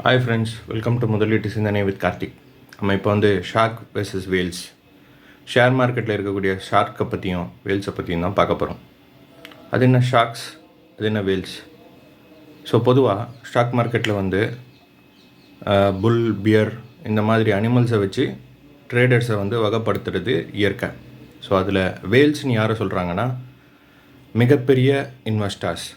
Hi friends, welcome to முதலீட்டு சிந்தனை with Karthik. நம்ம இப்போ ஷார்க் வெர்சஸ் வேல்ஸ், ஷேர் மார்க்கெட்டில் இருக்கக்கூடிய ஷார்க்கை பற்றியும் வேல்ஸை பற்றியும் தான் பார்க்க போகிறோம். அது என்ன ஷார்க்ஸ், அது என்ன வேல்ஸ்? ஸோ பொதுவாக ஸ்டாக் மார்க்கெட்டில் புல், பியர் இந்த மாதிரி அனிமல்ஸை வச்சு ட்ரேடர்ஸை வகைப்படுத்துறது இயற்கை. ஸோ அதில் வேல்ஸ்னு யாரை சொல்கிறாங்கன்னா, மிகப்பெரிய investors,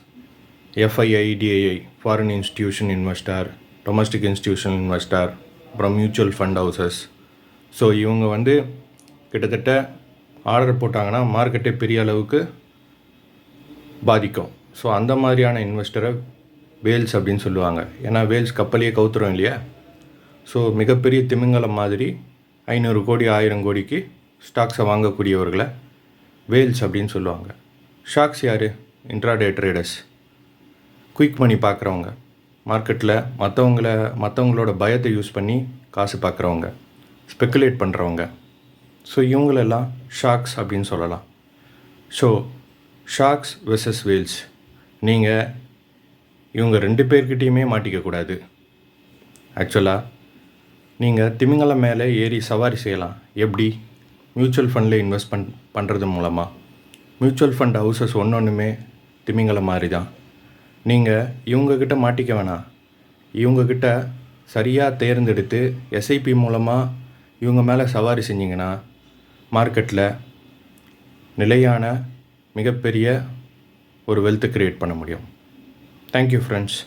FII, DII, foreign institution investor, domestic institutional investor, அப்புறம் மியூச்சுவல் ஃபண்ட் ஹவுசஸ். ஸோ இவங்க கிட்டத்தட்ட ஆர்டர் போட்டாங்கன்னா மார்க்கெட்டே பெரிய அளவுக்கு பாதிக்கும். ஸோ அந்த மாதிரியான இன்வெஸ்டரை வேல்ஸ் அப்படின்னு சொல்லுவாங்க. ஏன்னா வேல்ஸ் கப்பலையே கவுத்துரும் இல்லையா? ஸோ மிகப்பெரிய திமிங்கலம் மாதிரி 500 கோடி 1000 கோடிக்கு ஸ்டாக்ஸை வாங்கக்கூடியவர்களை வேல்ஸ் அப்படின்னு சொல்லுவாங்க. ஷார்க்ஸ் யார்? இன்ட்ராடே ட்ரேடர்ஸ், குயிக் மணி பார்க்குறவங்க, மார்க்கெட்டில் மற்றவங்களோட பயத்தை யூஸ் பண்ணி காசு பார்க்குறவங்க, ஸ்பெக்குலேட் பண்ணுறவங்க. ஸோ இவங்களெல்லாம் ஷார்க்ஸ் அப்படின்னு சொல்லலாம். ஸோ ஷார்க்ஸ் வெர்சஸ் வேல்ஸ், நீங்கள் இவங்க 2 பேர்கிட்டையுமே மாட்டிக்கக்கூடாது. ஆக்சுவலாக நீங்கள் திமிங்கலம் மேலே ஏறி சவாரி செய்யலாம். எப்படி? மியூச்சுவல் ஃபண்டில் இன்வெஸ்ட் பண்ணுறது மூலமாக. மியூச்சுவல் ஃபண்ட் ஹவுசஸ் ஒன்றுமே திமிங்கலம் மாதிரி தான். நீங்கள் இவங்கக்கிட்ட மாட்டிக்க வேணாம். இவங்கக்கிட்ட சரியாக தேர்ந்தெடுத்து எஸ்ஐபி மூலமாக இவங்க மேலே சவாரி செஞ்சிங்கன்னா மார்க்கெட்டில் நிலையான மிகப்பெரிய ஒரு வெல்த் க்ரியேட் பண்ண முடியும். Thank you friends.